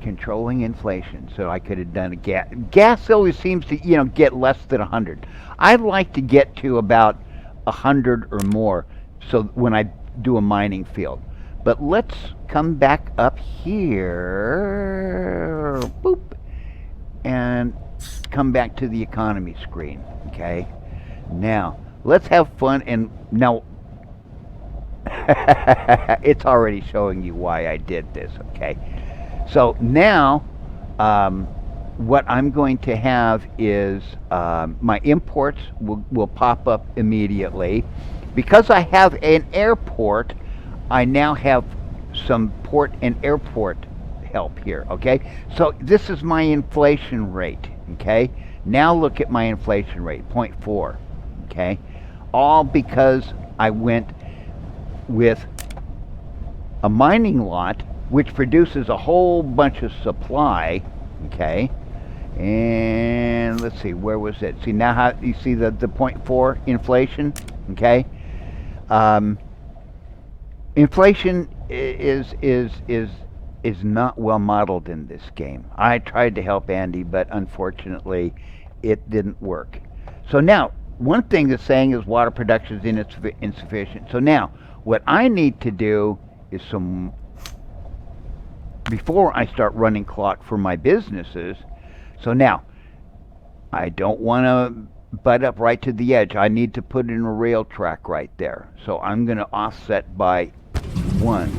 Speaker 1: controlling inflation. So I could have done a gas. Gas always seems to, get less than 100. I'd like to get to about 100 or more. So when I do a mining field. But let's come back up here, boop, and come back to the economy screen. Okay. Now let's have fun. And now it's already showing you why I did this. Okay. So now, what I'm going to have is my imports will pop up immediately. Because I have an airport, I now have some port and airport help here, okay? So this is my inflation rate, okay? Now look at my inflation rate, 0.4, okay? All because I went with a mining lot which produces a whole bunch of supply, okay? And let's see, where was it? See now how you see the 0.4 inflation, okay? Inflation is not well modeled in this game. I tried to help Andy, but unfortunately, it didn't work. So now, one thing that's saying is water production is insufficient. So now, what I need to do is before I start running clock for my businesses. So now, I don't want to butt up right to the edge. I need to put in a rail track right there. So I'm going to offset by 1.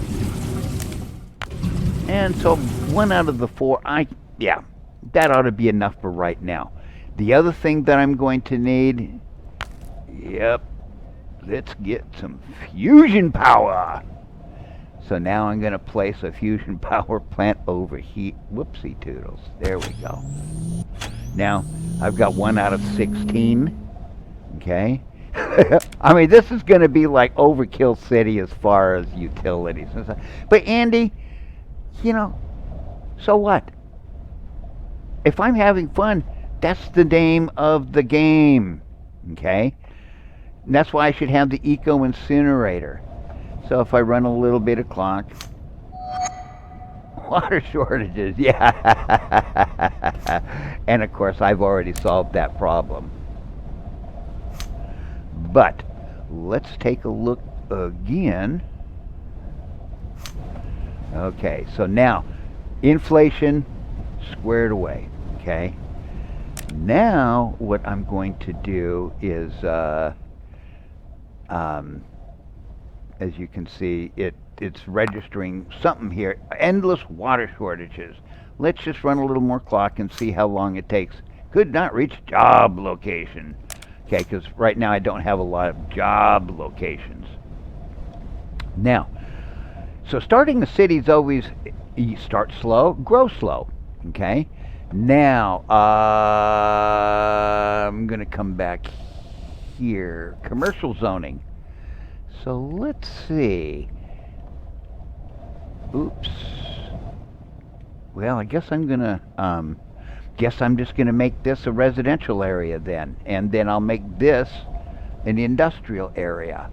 Speaker 1: And so 1 out of the 4, yeah, that ought to be enough for right now. The other thing that I'm going to need, yep, let's get some fusion power. So now I'm going to place a fusion power plant over here. Whoopsie toodles. There we go. Now, I've got 1 out of 16. Okay? I mean, this is going to be like overkill city as far as utilities. But Andy, you know, so what? If I'm having fun, that's the name of the game. Okay? And that's why I should have the eco incinerator. So if I run a little bit of clock, water shortages, yeah. And of course, I've already solved that problem. But let's take a look again. Okay, so now inflation squared away. Okay. Now what I'm going to do is, as you can see, it's registering something here. Endless water shortages. Let's just run a little more clock and see how long it takes. Could not reach job location. Okay, because right now I don't have a lot of job locations. Now, so starting a city is always, you start slow, grow slow. Okay? Now, I'm going to come back here. Commercial zoning. So let's see. Oops. Well, I guess I'm gonna I'm just gonna make this a residential area then, and then I'll make this an industrial area.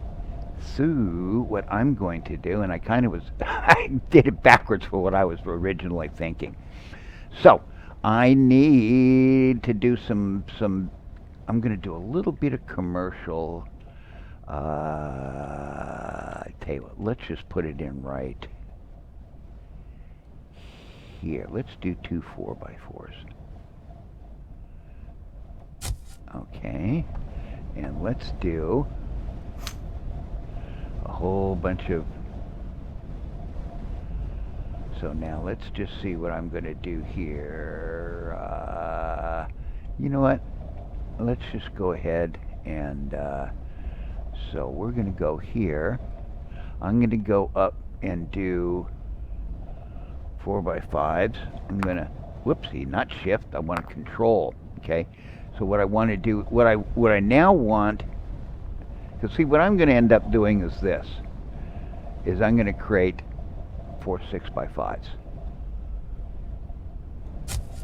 Speaker 1: So what I'm going to do, and I kind of was I did it backwards for what I was originally thinking. So I need to do some I'm gonna do a little bit of commercial. I tell you what, let's just put it in right here. Let's do 2 4x4s. Okay, and let's do a whole bunch of. So now let's just see what I'm going to do here. You know what? Let's just go ahead and. So we're going to go here. I'm going to go up and do 4x5s. I'm going to, whoopsie, not shift. I want to control. Okay. So what I want to do, what I now want, because see what I'm going to end up doing is this, is I'm going to create 4 6x5s.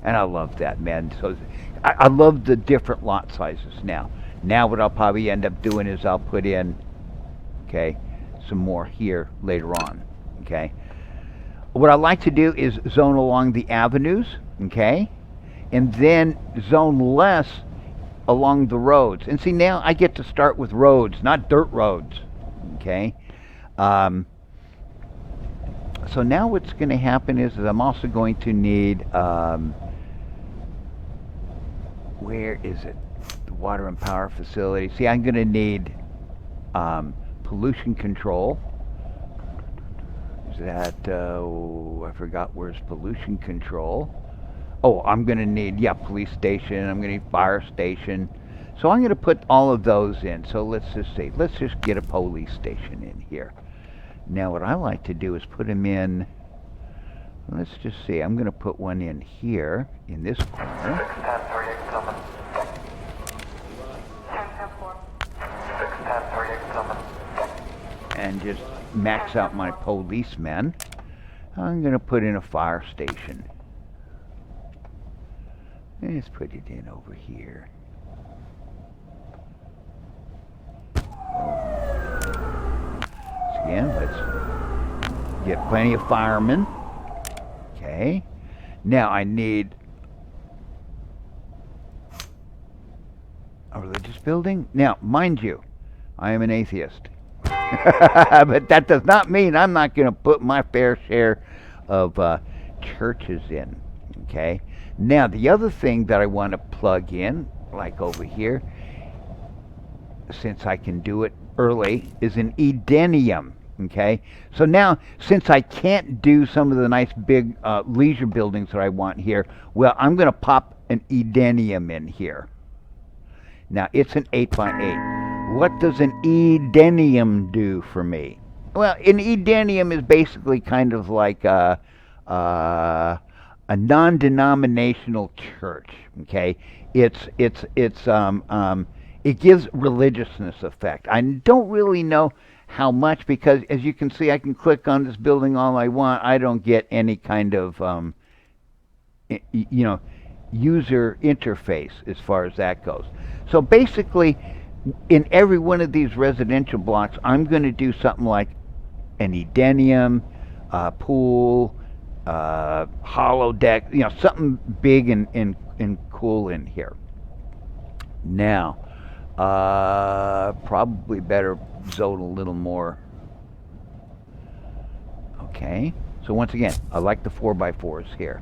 Speaker 1: And I love that, man. So I love the different lot sizes now. Now what I'll probably end up doing is I'll put in, okay, some more here later on, okay. What I like to do is zone along the avenues, okay, and then zone less along the roads. And see, now I get to start with roads, not dirt roads, okay. So now what's going to happen is that I'm also going to need, where is it? Water and power facility. See, I'm going to need pollution control. Is that, I forgot where's pollution control. Oh, I'm going to need, yeah, police station. I'm going to need fire station. So I'm going to put all of those in. So let's just see. Let's just get a police station in here. Now what I like to do is put them in, let's just see. I'm going to put one in here, in this corner. And just max out my policemen. I'm going to put in a fire station. Let's put it in over here. So again, let's get plenty of firemen. Okay. Now I need a religious building. Now, mind you, I am an atheist. But that does not mean I'm not going to put my fair share of churches in. Okay. Now the other thing that I want to plug in, like over here, since I can do it early, is an Edenium. Okay. So now, since I can't do some of the nice big leisure buildings that I want here, well, I'm going to pop an Edenium in here. Now it's an 8x8. What does an Edenium do for me? Well, an edenium is basically kind of like uh, a non-denominational church. Okay, it's it gives religiousness effect. I don't really know how much because, as you can see, I can click on this building all I want. I don't get any kind of you know, user interface as far as that goes. So basically, in every one of these residential blocks, I'm going to do something like an edenium, pool, hollow deck, something big and cool in here. Now, probably better zone a little more. Okay, so once again, I like the 4x4s here.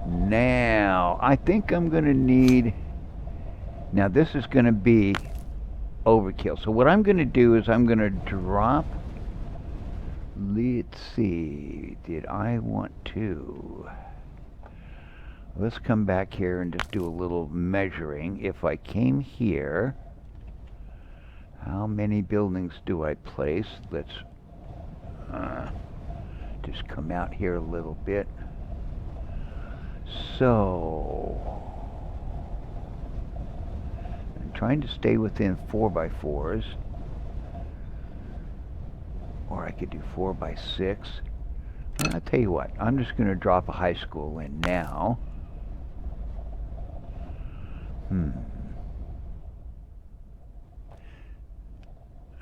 Speaker 1: Now, I think I'm going to need, now this is going to be overkill. So what I'm going to do is I'm going to drop, let's see, did I want to, let's come back here and just do a little measuring. If I came here, how many buildings do I place? Let's just come out here a little bit. So, I'm trying to stay within 4x4s. Or I could do 4x6. I'll tell you what, I'm just going to drop a high school in now.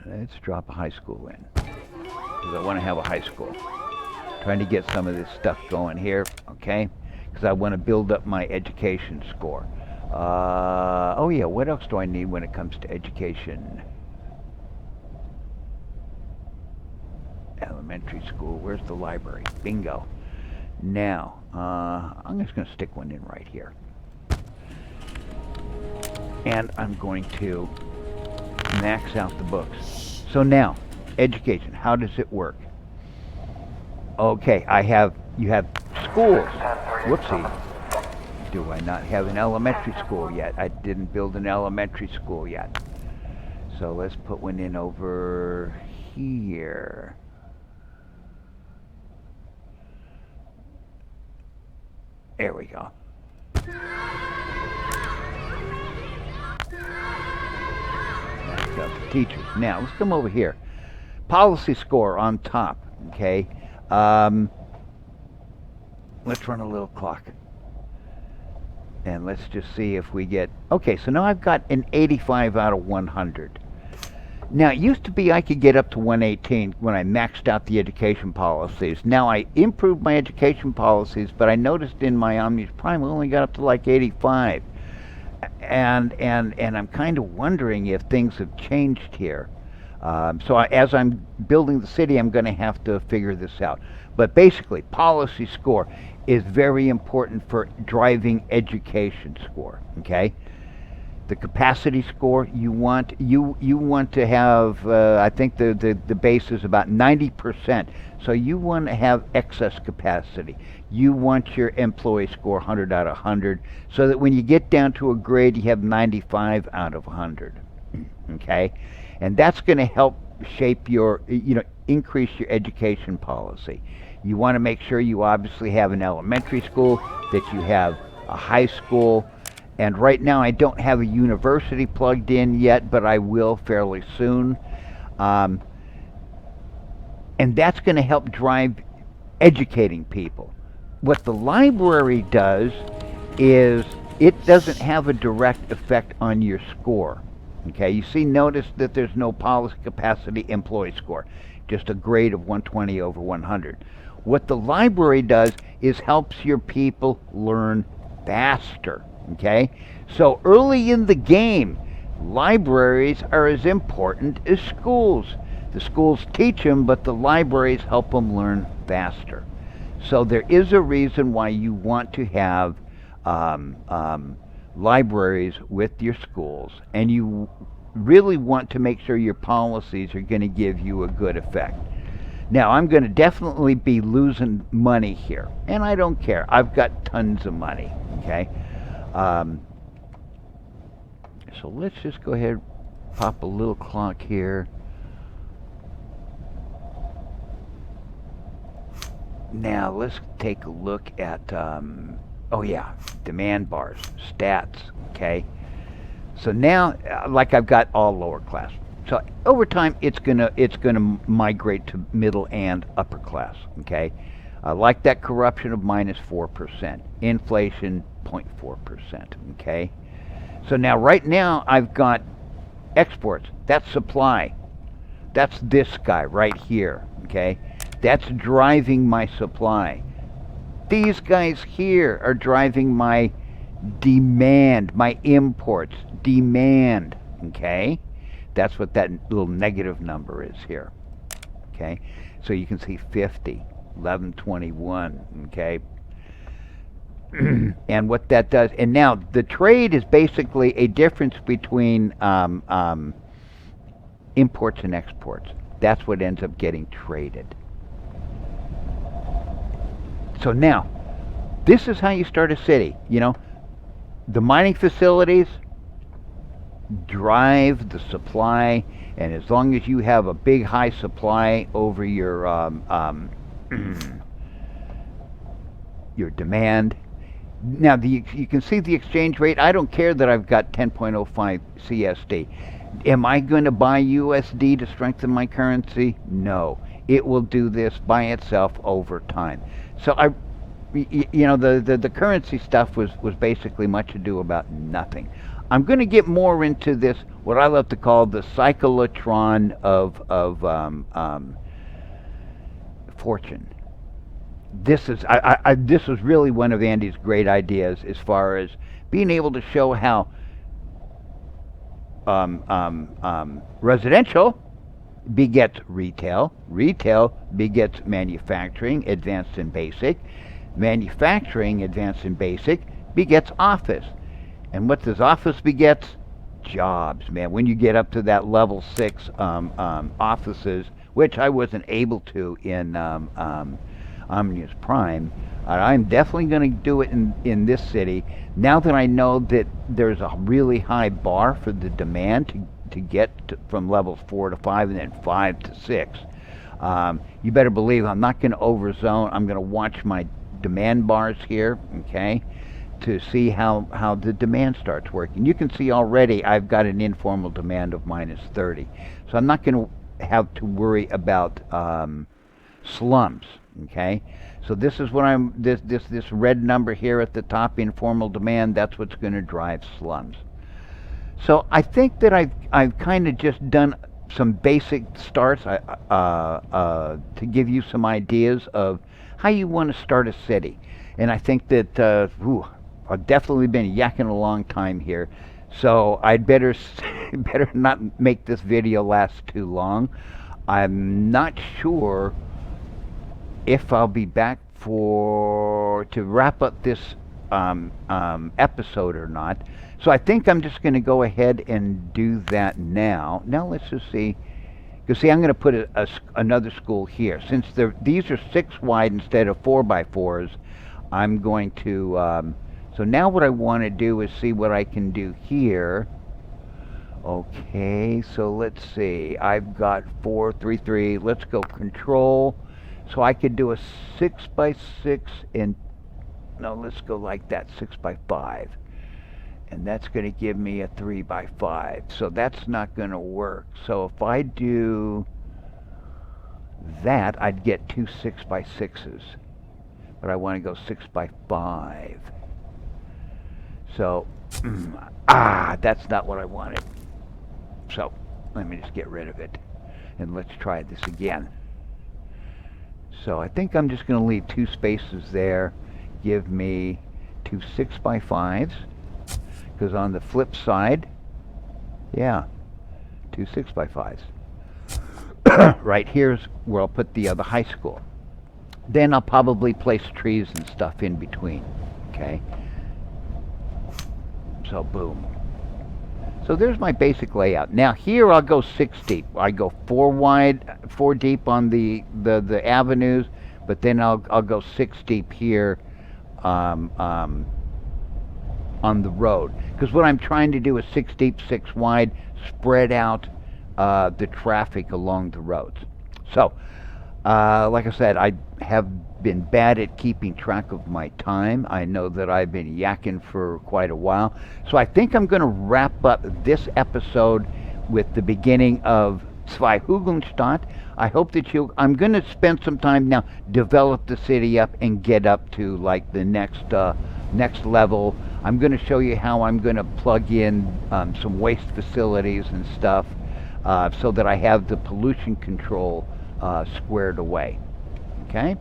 Speaker 1: Let's drop a high school in. Because I want to have a high school. Trying to get some of this stuff going here, okay? Because I want to build up my education score. Oh yeah, what else do I need when it comes to education? Elementary school, where's the library? Bingo. Now, I'm just going to stick one in right here. And I'm going to max out the books. So now, education, how does it work? Okay, you have schools. Whoopsie. Do I not have an elementary school yet? I didn't build an elementary school yet. So let's put one in over here. There we go. That's up to teachers. Now, let's come over here. Policy score on top, okay? Let's run a little clock. And let's just see if we get... Okay, so now I've got an 85 out of 100. Now, it used to be I could get up to 118 when I maxed out the education policies. Now, I improved my education policies, but I noticed in my Omni's Prime I only got up to like 85. And I'm kind of wondering if things have changed here. As I'm building the city, I'm going to have to figure this out. But basically, policy score is very important for driving education score, okay? The capacity score, you want to have, I think the base is about 90%. So you want to have excess capacity. You want your employee score 100 out of 100, so that when you get down to a grade, you have 95 out of 100. Okay, and that's going to help shape your, increase your education policy. You want to make sure you obviously have an elementary school, that you have a high school. And right now I don't have a university plugged in yet, but I will fairly soon. And that's going to help drive educating people. What the library does is it doesn't have a direct effect on your score. Okay, you see, notice that there's no policy capacity employee score, just a grade of 120 over 100. What the library does is helps your people learn faster. Okay, so early in the game, libraries are as important as schools. The schools teach them, but the libraries help them learn faster. So there is a reason why you want to have libraries with your schools, and you really want to make sure your policies are going to give you a good effect. Now, I'm going to definitely be losing money here, and I don't care. I've got tons of money, okay? So let's just go ahead, pop a little clock here. Now let's take a look at, oh yeah, demand bars, stats, okay? So now, like I've got all lower class. So over time, it's gonna migrate to middle and upper class, okay? Like that corruption of -4%, inflation 0.4%, okay? So now, right now, I've got exports. That's supply. That's this guy right here, okay? That's driving my supply. These guys here are driving my demand, my imports, demand, okay? That's what that little negative number is here, okay? So you can see 50, 1121, okay? And what that does, and now the trade is basically a difference between imports and exports. That's what ends up getting traded. So now, this is how you start a city. You know, the mining facilities drive the supply, and as long as you have a big high supply over your your demand. Now you can see the exchange rate. I don't care that I've got 10.05 CSD. Am I going to buy USD to strengthen my currency? No. It will do this by itself over time. So the currency stuff was basically much ado about nothing. I'm going to get more into this, what I love to call the cyclotron of fortune. This is this was really one of Andy's great ideas, as far as being able to show how residential begets retail, retail begets manufacturing, advanced and basic, manufacturing, advanced and basic, begets office. And what does office begets? Jobs, man. When you get up to that level 6 offices, which I wasn't able to in Omnius Prime, I'm definitely going to do it in this city. Now that I know that there's a really high bar for the demand to get from levels 4 to 5 and then 5 to 6, you better believe I'm not going to overzone. I'm going to watch my demand bars here, okay, to see how the demand starts working. You can see already I've got an informal demand of -30. So I'm not going to have to worry about slums, okay? So this is what this red number here at the top, informal demand, that's what's going to drive slums. So I think that I've kind of just done some basic starts to give you some ideas of how you want to start a city. And I think that I've definitely been yakking a long time here, so I'd better better not make this video last too long. I'm not sure if I'll be back to wrap up this episode or not. So I think I'm just going to go ahead and do that now. Now let's just see. Because see, I'm going to put another school here. Since these are 6 wide instead of 4x4s, I'm going to... so now what I want to do is see what I can do here. Okay, so let's see. I've got 4, 3, 3. Let's go control. So I could do a 6x6 and... No, let's go like that, 6x5. And that's going to give me a 3x5. So that's not going to work. So if I do that, I'd get 2 6x6s. But I want to go 6x5. So, that's not what I wanted. So, let me just get rid of it. And let's try this again. So I think I'm just going to leave 2 spaces there. Give me 2 6x5s. Because on the flip side, yeah, 2 6x5s. Right here's where I'll put the high school. Then I'll probably place trees and stuff in between. Okay? So boom. So there's my basic layout. Now here I'll go 6 deep. I go 4 wide, 4 deep on the avenues, but then I'll go 6 deep here on the road. Because what I'm trying to do is 6 deep, 6 wide, spread out the traffic along the roads. So Like I said, I have been bad at keeping track of my time. I know that I've been yakking for quite a while. So I think I'm going to wrap up this episode with the beginning of Zweihugelnstadt. I hope that I'm going to spend some time now, develop the city up and get up to like the next level. I'm going to show you how I'm going to plug in some waste facilities and stuff so that I have the pollution control squared away. Okay?